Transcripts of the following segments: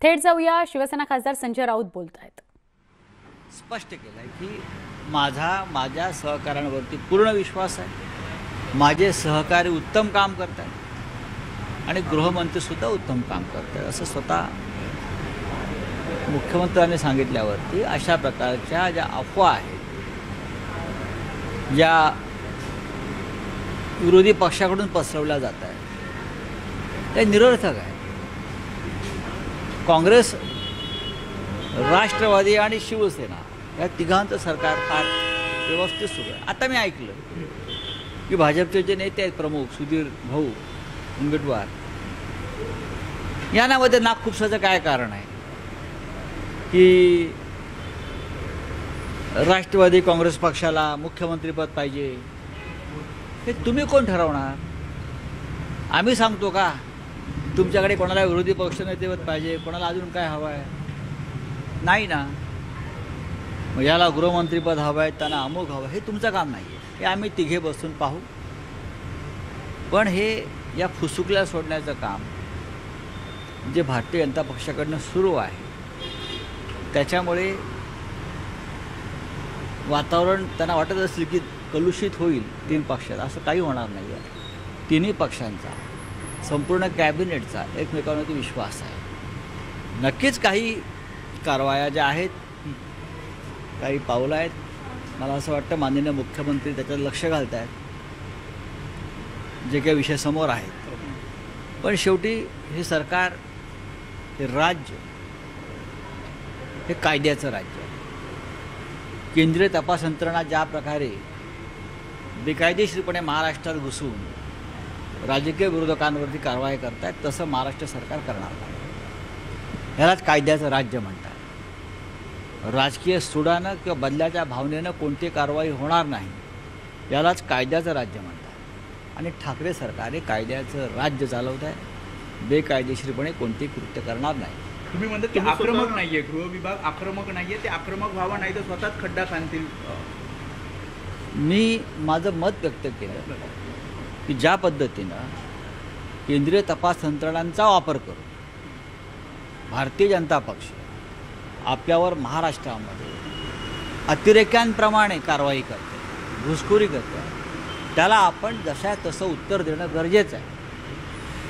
थेट जाऊया, शिवसेना खासदार संजय राऊत बोलतायत। स्पष्ट केलं आहे की माझ्या सहकाऱ्यांवरती पूर्ण विश्वास आहे। माझे सहकारी उत्तम काम करत आहेत आणि गृहमंत्रीसुद्धा उत्तम काम करत आहेत असं स्वतः मुख्यमंत्र्यांनी सांगितल्यावरती अशा प्रकारच्या ज्या अफवा आहेत, ज्या विरोधी पक्षाकडून पसरवल्या जात आहेत, त्या निरर्थक आहे। काँग्रेस, राष्ट्रवादी आणि शिवसेना या तिघांचं सरकार फार व्यवस्थित सुरू आहे। आता मी ऐकलं की भाजपचे जे नेते आहेत प्रमुख सुधीर भाऊ मुनगंटीवार यांच्यामध्ये नाक खुपसाचं काय कारण आहे की राष्ट्रवादी काँग्रेस पक्षाला मुख्यमंत्रीपद पाहिजे, हे तुम्ही कोण ठरवणार? आम्ही सांगतो का तुमच्याकडे कोणाला विरोधी पक्षनेतेपद पाहिजे, कोणाला अजून काय हवं आहे? नाही ना। मग याला गृहमंत्रीपद हवं आहे, त्यांना अमुक हवं, हे तुमचं काम नाही आहे। हे आम्ही तिघे बसून पाहू। पण हे या फुसुकल्या सोडण्याचं काम जे भारतीय जनता पक्षाकडनं सुरू आहे, त्याच्यामुळे वातावरण त्यांना वाटत असेल की कलुषित होईल तीन पक्षात। असं काही होणार नाही आहे। तिन्ही पक्षांचा, संपूर्ण कॅबिनेटचा एकमेकांवरती विश्वास आहे। नक्कीच काही कारवाया ज्या आहेत, काही पावलं आहेत, मला असं वाटतं माननीय मुख्यमंत्री त्याच्यात लक्ष घालत आहेत, जे काही विषय समोर आहेत। पण शेवटी हे सरकार, हे राज्य, हे कायद्याचं राज्य आहे। केंद्रीय तपास यंत्रणा ज्या प्रकारे बेकायदेशीरपणे महाराष्ट्रात घुसून राजकीय विरोधकांवरती कारवाई करतात, तसं महाराष्ट्र सरकार करणार नाही। ह्यालाच कायद्याचं राज्य म्हणतात। राजकीय सुडानं किंवा बदल्याच्या भावनेनं कोणती कारवाई होणार नाही, यालाच कायद्याचं राज्य म्हणतात। आणि ठाकरे सरकार हे कायद्याचं राज्य चालवत आहे, बेकायदेशीरपणे कोणतेही कृत्य करणार नाही। तुम्ही म्हणतात की आक्रमक नाही आहे, गृह विभाग आक्रमक नाही आहे, ते आक्रमक व्हावा नाही तर स्वतःच खड्डा खाणतील। मी माझं मत व्यक्त केलं की ज्या पद्धतीनं केंद्रीय तपास यंत्रणांचा वापर करून भारतीय जनता पक्ष आपल्यावर महाराष्ट्रामध्ये अतिरेक्यांप्रमाणे कारवाई करते, घुसखोरी करते, त्याला आपण जशा तसं उत्तर देणं गरजेचं आहे।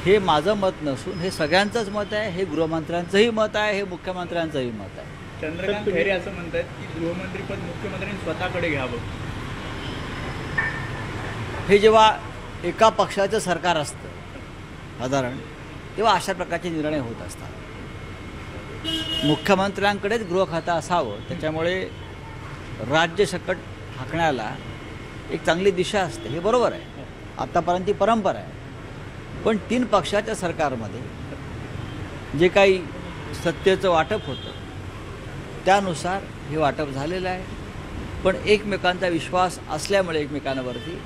हे माझं मत नसून हे सगळ्यांचंच मत आहे, हे गृहमंत्र्यांचंही मत आहे, हे मुख्यमंत्र्यांचंही मत आहे। चंद्रकांत खैरे असं म्हणतात की गृहमंत्रीपद मुख्यमंत्र्यांनी स्वतःकडे घ्यावं। हे जेव्हा एका पक्षाचं सरकार असतं साधारण, तेव्हा अशा प्रकारचे निर्णय होत असतात। मुख्यमंत्र्यांकडेच गृह खातं असावं, त्याच्यामुळे राज्य सकट हाकण्याला एक चांगली दिशा असते, हे बरोबर आहे। आत्तापर्यंत ती परंपरा आहे। पण तीन पक्षाच्या सरकारमध्ये जे काही सत्तेचं वाटप होतं त्यानुसार हे वाटप झालेलं आहे। पण एकमेकांचा विश्वास असल्यामुळे एकमेकांवरती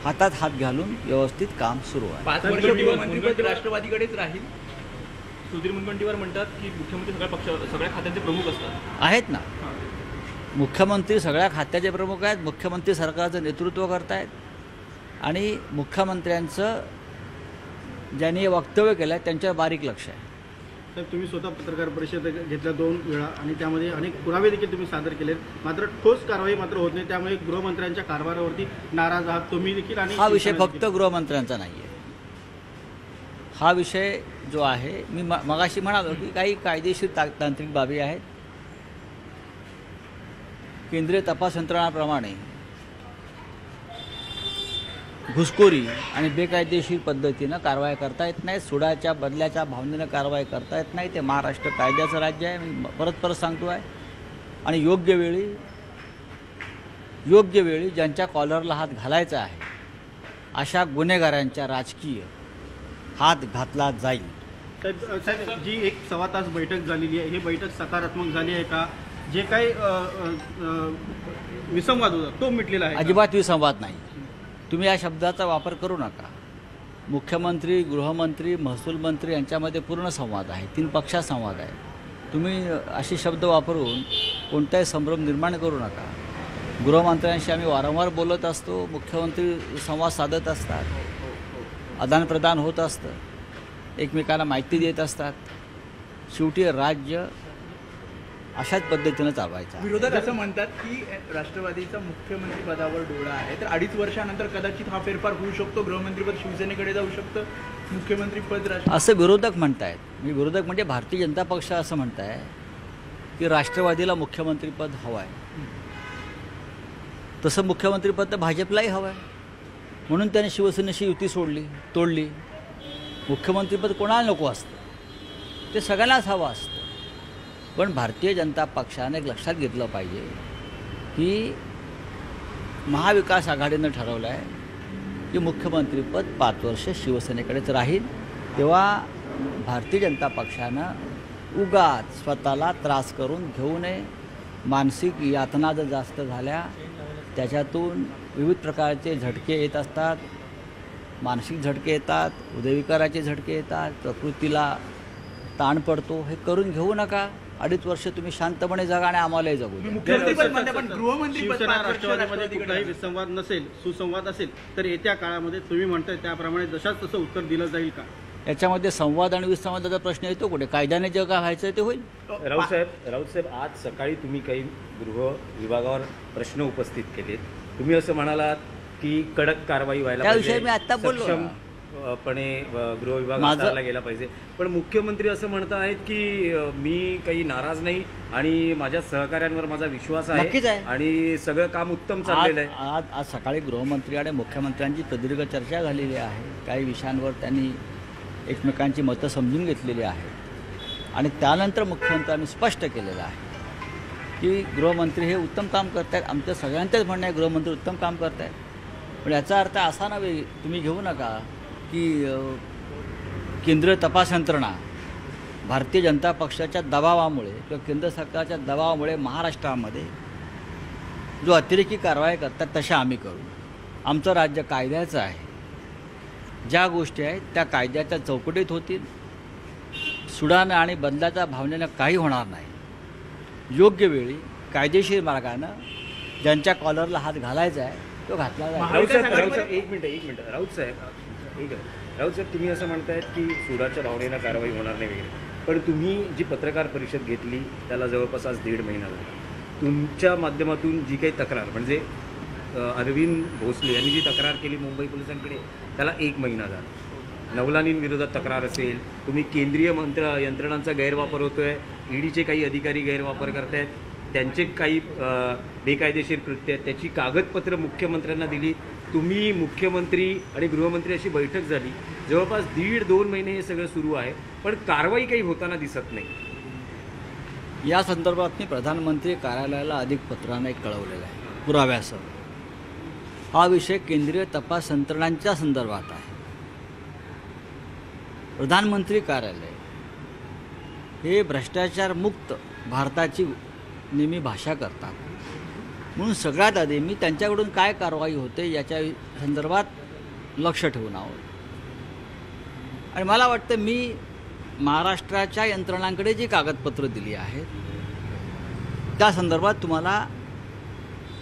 हातात हात घालून व्यवस्थित काम सुरू आहे। 5 वर्ष गृहमंत्रीपद राष्ट्रवादीकडेच राहील। सुधीर मुनगंटीवार म्हणतात की मुख्यमंत्री सगळ्या खात्यांचे प्रमुख असतात। आहेत ना, मुख्यमंत्री सगळ्या खात्याचे प्रमुख आहेत, मुख्यमंत्री सरकारचं नेतृत्व करत आहेत आणि मुख्यमंत्र्यांचं ज्यांनी वक्तव्य केलं आहे त्यांच्यावर बारीक लक्ष आहे। साहेब, तुम्ही स्वतः पत्रकार परिषद घेतल्या 2 वेळा आणि त्यामध्ये अनेक पुरावे देखील तुम्ही सादर केलेत, मात्र ठोस कारवाई मात्र होत नाही। त्यामुळे गृहमंत्र्यांच्या कारभारावरती नाराज आहात तुम्ही देखील। आणि हा विषय फक्त गृहमंत्र्यांचा नाही आहे। हा विषय जो आहे, मी मगाशी म्हणालो की काही कायदेशीर तांत्रिक बाबी आहेत। केंद्रीय तपास यंत्रणाप्रमाणे घुसखोरी आणि बेकायदेशीर पद्धतीनं कारवाई करता येत नाही, सुडाच्या बदल्याच्या भावनेनं कारवाई करता येत नाही। ते महाराष्ट्र कायद्याचं राज्य आहे, मी परत सांगतो आहे। आणि योग्य वेळी ज्यांच्या कॉलरला हात घालायचा आहे अशा गुन्हेगारांच्या राजकीय हात घातला जाईल। साहेब, जी एक 1.25 तास बैठक झालेली आहे, ही बैठक सकारात्मक झाली आहे का? जे काही विसंवाद होता तो मिटलेला आहे? अजिबात विसंवाद नाही। तुम्ही या शब्दाचा वापर करू नका। मुख्यमंत्री, गृहमंत्री, महसूल मंत्री यांच्यामध्ये पूर्ण संवाद आहे, 3 पक्षात संवाद आहे। तुम्ही असे शब्द वापरून कोणताही संभ्रम निर्माण करू नका। गृहमंत्र्यांशी आम्ही वारंवार बोलत असतो, मुख्यमंत्री संवाद साधत असतात, आदानप्रदान होत असतं, एकमेकांना माहिती देत असतात। शेवटी राज्य अशाच पद्धतीनं चालवायचं आहे. विरोधक असं म्हणतात की राष्ट्रवादीचा मुख्यमंत्री पदावर डोळा आहे, तर 2.5 वर्षानंतर कदाचित हा फेरफार होऊ शकतो, गृहमंत्रीपद शिवसेनेकडे जाऊ शकतं, मुख्यमंत्रीपद असं विरोधक म्हणतायत. मी विरोधक म्हणजे भारतीय जनता पक्ष असं म्हणताय की राष्ट्रवादीला मुख्यमंत्रीपद हवं आहे. तसं मुख्यमंत्रीपद तर भाजपलाही हवं आहे, म्हणून त्याने शिवसेनेशी युती तोडली. मुख्यमंत्रीपद कोणाला नको असतं, ते सगळ्यांनाच हवं असतं. पण भारतीय जनता पक्षाने एक लक्षात घेतलं पाहिजे की महाविकास आघाडीनं ठरवलं आहे की मुख्यमंत्रीपद 5 वर्ष शिवसेनेकडेच राहील. तेव्हा भारतीय जनता पक्षानं उगाच स्वतःला त्रास करून घेऊ नये. मानसिक यातना जर जास्त झाल्या त्याच्यातून विविध प्रकारचे झटके येत असतात. मानसिक झटके येतात, हृदयविकाराचे झटके येतात, प्रकृतीला ताण पडतो. हे करून घेऊ नका. 2.5 वर्ष तुम्ही शांतपणे जगा आणि आम्हालाही जगू द्या. मुख्यमंत्रीपद म्हणते, पण गृहमंत्रीपद शिवसेना 5 वर्ष राष्ट्रवादीमध्ये राष्ट्रवादीकडे कुठलाही आहे. विसंवाद नसेल, सुसंवाद असेल तर येत्या काळामध्ये तुम्ही म्हणताय त्याप्रमाणे जशाच तसं उत्तर दिलं जाईल का? याच्यामध्ये संवाद आणि विसंवादाचा प्रश्न येतो कुठे? कायद्याने जे काय व्हायचं ते होईल. राऊतसाहेब आज सकाळी तुम्ही काही गृह विभागावर प्रश्न उपस्थित केलेत. तुम्ही असं म्हणालात की कडक कारवाई व्हायला त्याविषयी मी आत्ता बोललो. सक्षमपणे गृह विभाग माझं- हाताळला गेला पाहिजे. पण मुख्यमंत्री असं म्हणत आहेत की मी काही नाराज नाही आणि माझ्या सहकाऱ्यांवर माझा विश्वास नक्कीच आहे. आणि सगळं काम उत्तम चाललेलं आहे. आज सकाळी गृहमंत्री आणि मुख्यमंत्र्यांची प्रदीर्घ चर्चा झालेली आहे. काही विषयांवर त्यांनी एकमेकांची मतं समजून घेतलेली आहेत आणि त्यानंतर मुख्यमंत्र्यांनी स्पष्ट केलेलं आहे की गृहमंत्री हे उत्तम काम करत आहेत. आमच्या सगळ्यांचंच म्हणणं आहे गृहमंत्री उत्तम काम करत आहेत. पण याचा अर्थ असा नव्हे, तुम्ही घेऊ नका की केंद्रीय तपास यंत्रणा भारतीय जनता पक्षाच्या दबावामुळे किंवा केंद्र सरकारच्या दबावामुळे महाराष्ट्रामध्ये जो अतिरेकी कारवाई करतात तशा आम्ही करू. आमचं राज्य कायद्याचं आहे. ज्या गोष्टी आहेत त्या कायद्याच्या चौकटीत होतील. सुडानं आणि बदलाच्या भावनेनं काही होणार नाही. योग्य वेळी कायदेशीर मार्गानं ज्यांच्या कॉलरला हात घालायचा आहे तो घातला जाईल. राऊतसाहेब एक मिनिट राऊतसाहेब तुम्ही असं म्हणतायत की सुडाच्या भावनेनं कारवाई होणार नाही वगैरे, पण तुम्ही जी पत्रकार परिषद घेतली त्याला जवळपास आज 1.5 महिना झाला. तुमच्या माध्यमातून जी काही तक्रार म्हणजे अरविंद भोसले यांनी जी तक्रार केली मुंबई पोलिसांकडे त्याला 1 महिना झाला. नवलानींविरोधात तक्रार असेल, तुम्ही केंद्रीय यंत्रणांचा गैरवापर होतोय, ईडीचे काही अधिकारी गैरवापर करतायत, त्यांचे काही बेकायदेशीर कृत्य आहेत, त्याची कागदपत्र मुख्यमंत्र्यांना दिली. तुम्ही मुख्यमंत्री आणि गृहमंत्री अशी बैठक झाली. जवळपास 1.5-2 महिने हे सगळं सुरू आहे, पण कारवाई काही होताना दिसत नाही. या संदर्भात मी प्रधानमंत्री कार्यालयाला अधिक पत्राने कळवलेलं आहे पुराव्यासह. हा विषय केंद्रीय तपास यंत्रणांच्या संदर्भात आहे. प्रधानमंत्री कार्यालय हे भ्रष्टाचारमुक्त भारताची नेहमी भाषा करतात. म्हणून सगळ्यात आधी मी त्यांच्याकडून काय कारवाई होते याच्या संदर्भात लक्ष ठेवून आहोत. आणि मला वाटतं मी महाराष्ट्राच्या यंत्रणांकडे जी कागदपत्रं दिली आहेत त्या संदर्भात तुम्हाला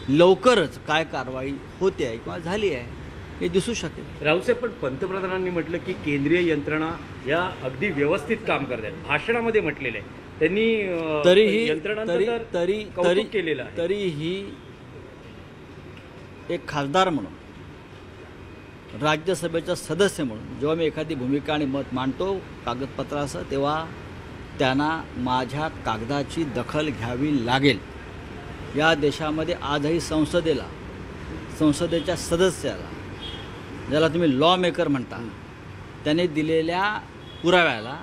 लवकरच काय कारवाई होते आहे किंवा झाली आहे हे दिसू शकेल. राऊतसाहेब पण पंतप्रधानांनी म्हटलं की केंद्रीय यंत्रणा या अगदी व्यवस्थित काम करतात. भाषणामध्ये म्हटलेलं आहे त्यांनी. कौतुक केलेलं आहे. तरीही एक खासदार म्हणून, राज्यसभेचा सदस्य म्हणून जेव्हा मी एखादी भूमिका आणि मत मांडतो कागदपत्रासह, तेव्हा त्यांना माझ्या कागदाची दखल घ्यावी लागेल. या देशामध्ये आजही संसदेच्या सदस्याला, ज्याला तुम्ही लॉ मेकर म्हणता, त्याने दिलेल्या पुराव्याला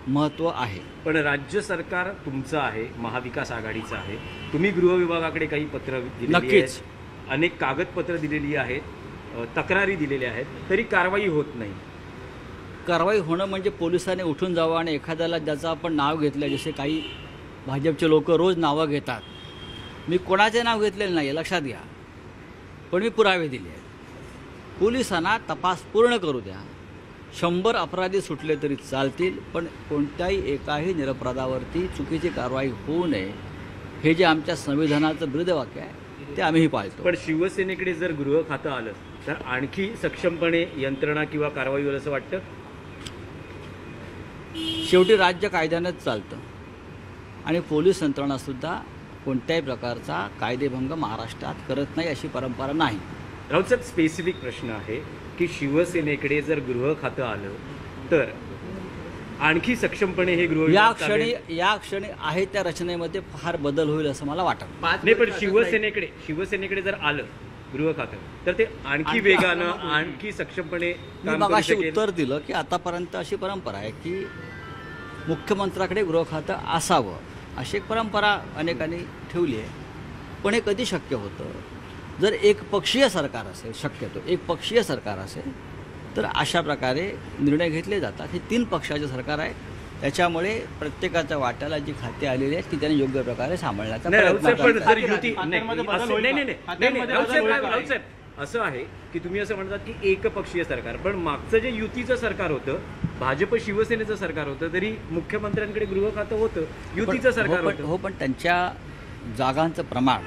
महत्त्व आहे. पण राज्य सरकार तुमचं आहे, महाविकास आघाडीचं आहे. तुम्ही गृह विभागाकडे काही पत्र दिलेली आहेत, नक्कीच अनेक कागदपत्र दिलेली आहेत, तक्रारी दिलेल्या आहेत, तरी कारवाई होत नाही. कारवाई होणं म्हणजे पोलिसांनी उठून जावं आणि एखाद्याला ज्याचं आपण नाव घेतलं, जसे काही भाजपचे लोक रोज नावं घेतात. मी कोणाचे नाव घेतलेलं नाही आहे, लक्षात घ्या. पण मी पुरावे दिले आहेत. पोलिसांना तपास पूर्ण करू द्या. 100 अपराधी सुटले तरी चालतील, पण कोणत्याही एकाही निरपराधावरती चुकीची कारवाई होऊ नये हे जे आमच्या संविधानाचं ब्रीदवाक्य आहे ते आम्हीही पाळतो. पण शिवसेनेकडे जर गृह खातं आलं तर आणखी सक्षमपणे यंत्रणा किंवा कारवाई होईल असं वाटतं. शेवटी राज्य कायद्यानेच चालतं आणि पोलीस यंत्रणासुद्धा कोणत्याही प्रकारचा कायदेभंग महाराष्ट्रात करत नाही, अशी परंपरा नाही. राऊत साहेब, स्पेसिफिक प्रश्न आहे की शिवसेनेकडे जर गृह खातं आलं तर आणखी सक्षमपणे हे गृह या विभाग क्षणी आहे त्या रचनेमध्ये फार बदल होईल असं मला वाटत नाही. नाही, पण शिवसेनेकडे जर आलं गृह खातं तर ते आणखी वेगानं आणखी सक्षमपणे मी काम करू मगाशी शकेल. उत्तर दिलं की आतापर्यंत अशी परंपरा आहे की मुख्यमंत्र्याकडे गृह खातं असावं, अशी एक परंपरा अनेकांनी ठेवली आहे. पण हे कधी शक्य होतं? जर एकपक्षीय सरकार असेल, शक्यतो एकपक्षीय सरकार असेल तर अशा प्रकारे निर्णय घेतले जातात. हे 3 पक्षाचे सरकार आहे, त्याच्यामुळे प्रत्येकाच्या वाट्याला जी खाती आलेली आहेत ती त्यांनी योग्य प्रकारे सांभाळण्याचा नाही, राऊत प्रयत्न साहेब, पण करतात. जर युती राऊत साहेब, असं आहे की तुम्ही असं म्हणतात की एकपक्षीय सरकार, पण मागचं जे युतीचं सरकार होतं, भाजप शिवसेनेचं सरकार होतं, तरी मुख्यमंत्र्यांकडे गृह खातं होतं, युतीचं सरकार होतं. हो, पण त्यांच्या जागांचं प्रमाण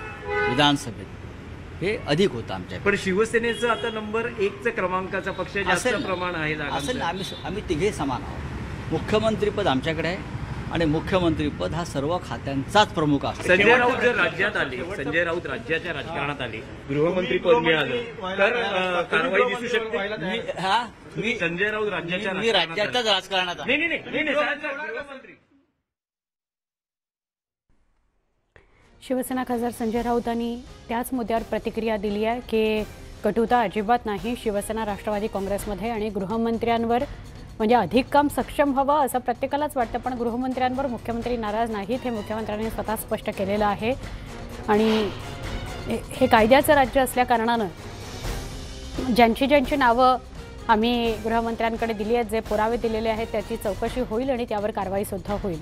विधानसभेत हे अधिक होतं आमच्या. पण शिवसेनेचं आता नंबर 1चं क्रमांकाचा पक्ष जास्त असेल ना. प्रमाण आहे असेल ना, जागांचं. आम्ही तिघे समान आहोत. मुख्यमंत्रीपद आमच्याकडे आहे आणि मुख्यमंत्रीपद हा सर्व खात्यांचाच प्रमुख असतो. संजय राऊत जर राज्यात आले, संजय राऊत राज्याच्या राजकारणात आले, गृहमंत्रीपद मिळालं तर कारवाई दिसू शकते. संजय राऊत राज्याच्या मी राज्याच्याच राजकारणात आहे. नाही, गृहमंत्री. शिवसेना खासदार संजय राऊतांनी त्याच मुद्द्यावर प्रतिक्रिया दिली आहे की कटुता अजिबात नाही शिवसेना राष्ट्रवादी काँग्रेसमध्ये आणि गृहमंत्र्यांवर म्हणजे अधिक काम सक्षम हवं असं प्रत्येकालाच वाटतं, पण गृहमंत्र्यांवर मुख्यमंत्री नाराज नाहीत हे मुख्यमंत्र्यांनी स्वतः स्पष्ट केलेलं आहे. आणि हे कायद्याचं राज्य असल्याकारणानं ज्यांची नावं आम्ही गृहमंत्र्यांकडे दिली आहेत, जे पुरावे दिलेले आहेत त्याची चौकशी होईल आणि त्यावर कारवाईसुद्धा होईल.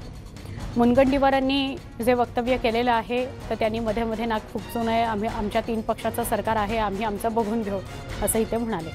मुनगंटीवारांनी जे वक्तव्य केलेलं आहे तर त्यांनी मध्ये नाक फुगचू नये, आमच्या 3 पक्षाचं सरकार आहे, आम्ही आमचं बघून घेऊ असंही ते म्हणाले.